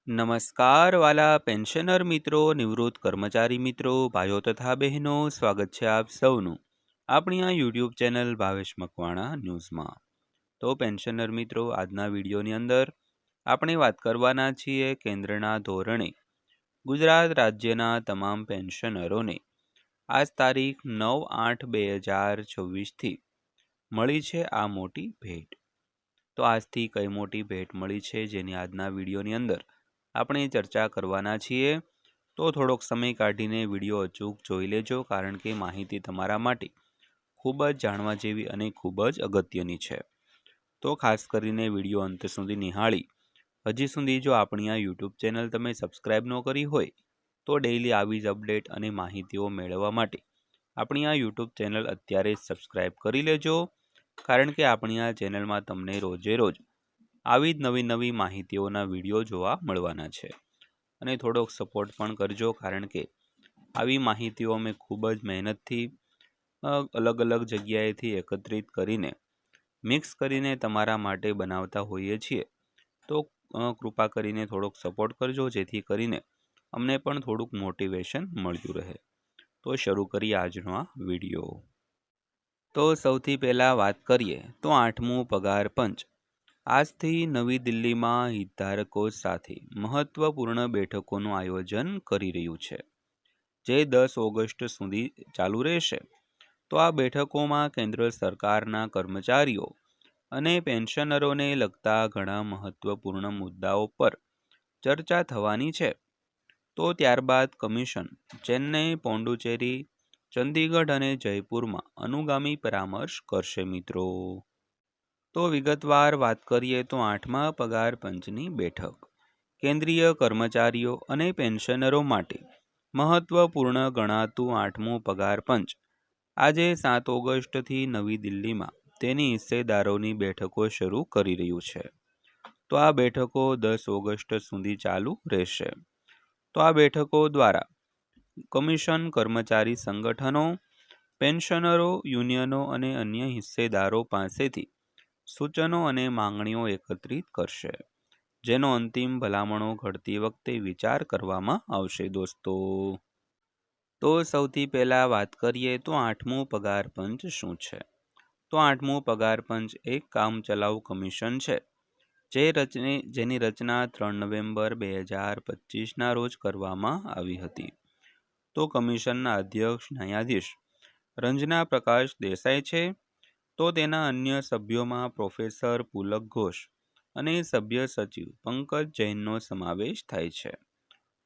નમસ્કાર વાલા પેન્શનર મિત્રો, નિવૃત્ત કર્મચારી મિત્રો, ભાઈઓ તથા બહેનો, સ્વાગત છે આપ સૌનું આપણી આ યુટ્યુબ ચેનલ ભાવેશ મકવાણા ન્યૂઝમાં। તો પેન્શનર મિત્રો, આજના વિડીયોની અંદર આપણે વાત કરવાના છીએ કેન્દ્રના ધોરણે ગુજરાત રાજ્યના તમામ પેન્શનરોને આજ તારીખ 9/8/2024થી મળી છે આ મોટી ભેટ। તો આજથી કઈ મોટી ભેટ મળી છે જેની આજના વિડીયોની અંદર આપણે ચર્ચા કરવાના છીએ। તો થોડોક સમય કાઢીને વિડીયો અચૂક જોઈ લેજો, કારણ કે માહિતી તમારા માટે ખૂબ જ જાણવા જેવી અને ખૂબ જ અગત્યની છે। તો ખાસ કરીને વિડીયો અંત સુધી નિહાળી હજી સુધી જો આપણી આ યુટ્યુબ ચેનલ તમે સબસ્ક્રાઈબ ન કરી હોય તો ડેઈલી આવી જ અપડેટ અને માહિતીઓ મેળવવા માટે આપણી આ યુટ્યુબ ચેનલ અત્યારે જ સબસ્ક્રાઈબ કરી લેજો, કારણ કે આપણી આ ચેનલમાં તમને રોજે રોજ આવી જ નવી નવી માહિતીઓના વિડીયો જોવા મળવાના છે। અને થોડોક સપોર્ટ પણ કરજો, કારણ કે આવી માહિતીઓ અમે ખૂબ જ મહેનતથી અલગ અલગ જગ્યાએથી એકત્રિત કરીને મિક્સ કરીને તમારા માટે બનાવતા હોઈએ છીએ। તો કૃપા કરીને થોડોક સપોર્ટ કરજો, જેથી કરીને અમને પણ થોડુંક મોટિવેશન મળતું રહે। તો શરૂ કરીએ આજનો આ વિડીયો। તો સૌથી પહેલાં વાત કરીએ તો 8મું પગાર પંચ આજથી નવી દિલ્હીમાં હિતધારકો સાથે મહત્વપૂર્ણ બેઠકોનું આયોજન કરી રહ્યું છે, જે 10 ઓગસ્ટ સુધી ચાલુ રહેશે। તો આ બેઠકોમાં કેન્દ્ર સરકારના કર્મચારીઓ અને પેન્શનરોને લગતા ઘણા મહત્વપૂર્ણ મુદ્દાઓ પર ચર્ચા થવાની છે। તો ત્યારબાદ કમિશન ચેન્નઈ, પોંડુચેરી, ચંદીગઢ અને જયપુરમાં અનુગામી પરામર્શ કરશે મિત્રો। તો વિગતવાર વાત કરીએ તો 8મા પગાર પંચની બેઠક કેન્દ્રીય કર્મચારીઓ અને પેન્શનરો માટે મહત્વપૂર્ણ ગણાતું 8મું પગાર પંચ આજે 7 ઓગસ્ટથી નવી દિલ્હીમાં તેની હિસ્સેદારોની બેઠકો શરૂ કરી રહ્યું છે। તો આ બેઠકો 10 ઓગસ્ટ સુધી ચાલુ રહેશે। તો આ બેઠકો દ્વારા કમિશન કર્મચારી સંગઠનો, પેન્શનરો, યુનિયનો અને અન્ય હિસ્સેદારો પાસેથી સૂચનો અને માંગણીઓ એકત્રિત કરશે, જેનો અંતિમ ભલામણો ઘડતી વખતે વિચાર કરવામાં આવશે દોસ્તો। તો સૌથી પહેલાં વાત કરીએ તો 8મું પગાર પંચ શું છે। તો 8મું પગાર પંચ એક કામચલાઉ કમિશન છે, જેની રચના 3 નવેમ્બર 2025ના રોજ કરવામાં આવી હતી। તો કમિશનના અધ્યક્ષ ન્યાયાધીશ રંજના પ્રકાશ દેસાઈ છે। તો તેના અન્ય સભ્યોમાં પ્રોફેસર પુલક ઘોષ અને સભ્ય સચિવ પંકજ જૈનનો સમાવેશ થાય છે।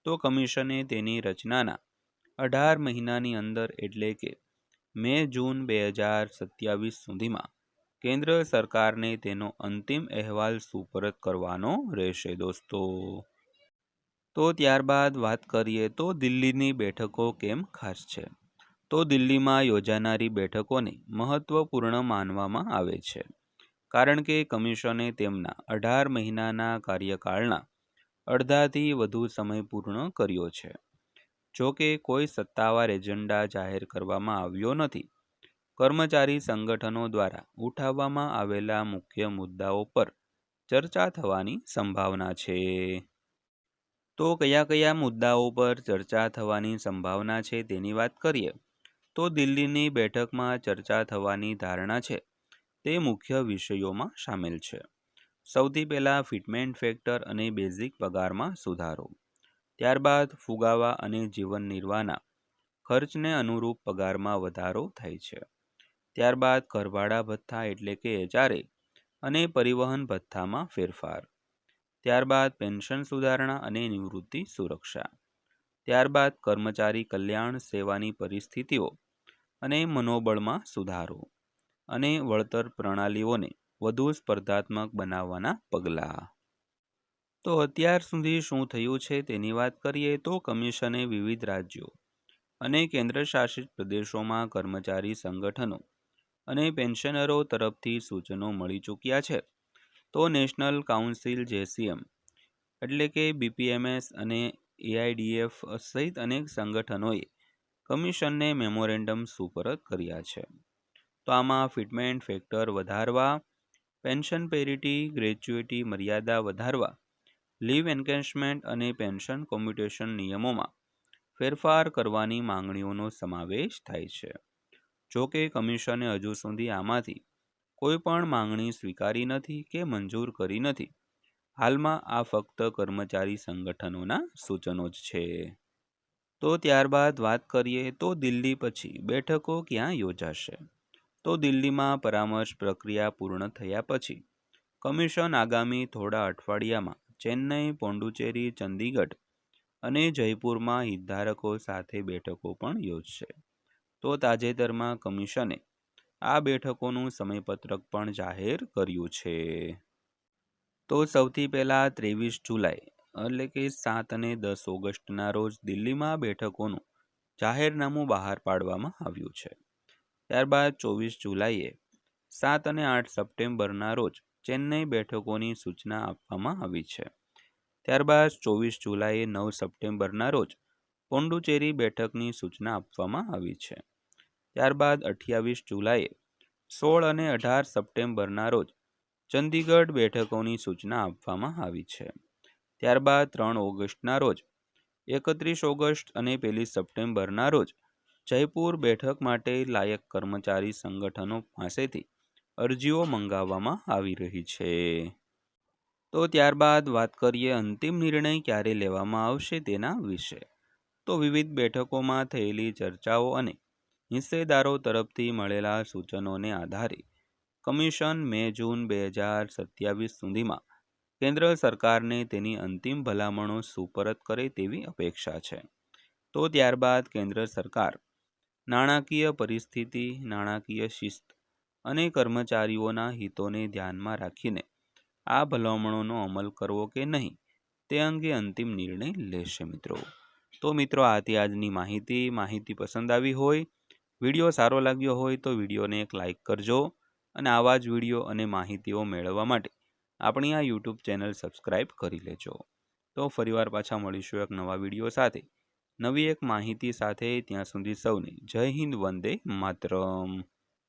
તો કમિશને તેની રચનાના 18 મહિનાની અંદર એટલે કે મે-જૂન 2027 સુધીમાં કેન્દ્ર સરકારને તેનો અંતિમ અહેવાલ સુપરત કરવાનો રહેશે દોસ્તો। તો ત્યારબાદ વાત કરીએ તો દિલ્હીની બેઠકો કેમ ખાસ છે। તો દિલ્હીમાં યોજાનારી બેઠકોને મહત્વપૂર્ણ માનવામાં આવે છે, કારણ કે કમિશને તેમના 18 મહિનાના કાર્યકાળના અડધાથી વધુ સમય પૂર્ણ કર્યો છે। જો કે કોઈ સત્તાવાર એજન્ડા જાહેર કરવામાં આવ્યો નથી। કર્મચારી સંગઠનો દ્વારા ઉઠાવવામાં આવેલા મુખ્ય મુદ્દાઓ પર ચર્ચા થવાની સંભાવના છે। તો કયા કયા મુદ્દાઓ પર ચર્ચા થવાની સંભાવના છે તેની વાત કરીએ તો દિલ્હીની બેઠકમાં ચર્ચા થવાની ધારણા છે તે મુખ્ય વિષયોમાં સામેલ છે। સૌથી પહેલાં ફિટમેન્ટ ફેક્ટર અને બેઝિક પગારમાં સુધારો, ત્યારબાદ ફુગાવા અને જીવન નિર્વાહના ખર્ચને અનુરૂપ પગારમાં વધારો થાય છે, ત્યારબાદ ઘરભાડા ભથ્થા એટલે કે HRA અને પરિવહન ભથ્થામાં ફેરફાર, ત્યારબાદ પેન્શન સુધારણા અને નિવૃત્તિ સુરક્ષા, ત્યારબાદ કર્મચારી કલ્યાણ સેવાની પરિસ્થિતિઓ અને મનોબળમાં સુધારો, અને વળતર પ્રણાલીઓને વધુ સ્પર્ધાત્મક બનાવવાના પગલાં। તો અત્યાર સુધી શું થયું છે તેની વાત કરીએ તો કમિશને વિવિધ રાજ્યો અને કેન્દ્રશાસિત પ્રદેશોમાં કર્મચારી સંગઠનો અને પેન્શનરો તરફથી સૂચનો મળી ચૂક્યા છે। તો નેશનલ કાઉન્સિલ JCM એટલે કે BPMS અને AIDF સહિત અનેક સંગઠનોએ કમિશનને મેમોરેન્ડમ સુપરત કર્યા છે। તો આમાં ફિટમેન્ટ ફેક્ટર વધારવા, પેન્શન પેરિટી ગ્રેચ્યુઇટી મર્યાદા વધારવા, લીવ એન્કેશમેન્ટ અને પેન્શન કોમ્યુટેશન નિયમોમાં ફેરફાર કરવાની માંગણીઓનો સમાવેશ થાય છે. જો કે કમિશને હજુ સુધી આમાંથી કોઈ પણ માંગણી સ્વીકારી નથી કે મંજૂર કરી નથી. હાલમાં આ ફક્ત કર્મચારી સંગઠનોના સૂચનો જ છે. તો ત્યારબાદ વાત કરીએ તો દિલ્હી પછી બેઠકો ક્યાં યોજાશે. તો દિલ્હીમાં પરામર્શ પ્રક્રિયા પૂર્ણ થયા પછી કમિશન આગામી થોડા અઠવાડિયામાં ચેન્નઈ, પોંડુચેરી, ચંદીગઢ અને જયપુરમાં હિતધારકો સાથે બેઠકો પણ યોજશે. તો તાજેતરમાં કમિશને આ બેઠકોનું સમયપત્રક પણ જાહેર કર્યું છે. તો સૌથી પહેલા 23 જુલાઈ એટલે કે 7 અને 10 ઓગસ્ટના રોજ દિલ્હીમાં બેઠકોનું જાહેરનામું બહાર પાડવામાં આવ્યું છે. ત્યારબાદ 24 જુલાઈએ 7 અને 8 સપ્ટેમ્બરના રોજ ચેન્નઈ બેઠકોની સૂચના આપવામાં આવી છે. ત્યારબાદ 24 જુલાઈએ 9 સપ્ટેમ્બરના રોજ પોંડુચેરી બેઠકની સૂચના આપવામાં આવી છે. ત્યારબાદ 28 જુલાઈએ 16 અને 18 સપ્ટેમ્બરના રોજ ચંદીગઢ બેઠકોની સૂચના આપવામાં આવી છે. ત્યારબાદ 3 ઓગસ્ટના રોજ 31 ઓગસ્ટ અને 1 સપ્ટેમ્બરના રોજ જયપુર બેઠક માટે લાયક કર્મચારી સંગઠનો પાસેથી અરજીઓ મંગાવવામાં આવી રહી છે. તો ત્યારબાદ વાત કરીએ અંતિમ નિર્ણય ક્યારે લેવામાં આવશે તેના વિશે. તો વિવિધ બેઠકોમાં થયેલી ચર્ચાઓ અને હિસ્સેદારો તરફથી મળેલા સૂચનોને આધારે કમિશન મે-જૂન 2027 સુધીમાં કેન્દ્ર સરકારને તેની અંતિમ ભલામણો સુપરત કરે તેવી અપેક્ષા છે. તો ત્યારબાદ કેન્દ્ર સરકાર નાણાકીય પરિસ્થિતિ, નાણાકીય શિસ્ત અને કર્મચારીઓના હિતોને ધ્યાનમાં રાખીને આ ભલામણોનો અમલ કરવો કે નહીં તે અંગે અંતિમ નિર્ણય લેશે મિત્રો. તો મિત્રો આથી આજની માહિતી પસંદ આવી હોય, વિડીયો સારો લાગ્યો હોય તો વિડીયોને એક લાઈક કરજો અને આવા જ વિડીયો અને માહિતીઓ મેળવવા માટે આપણી આ યુટ્યુબ ચેનલ સબસ્ક્રાઈબ કરી લેજો. તો ફરીવાર પાછા મળીશું એક નવા વિડીયો સાથે, નવી એક માહિતી સાથે. ત્યાં સુધી સૌને જય હિન્દ, વંદે માતરમ.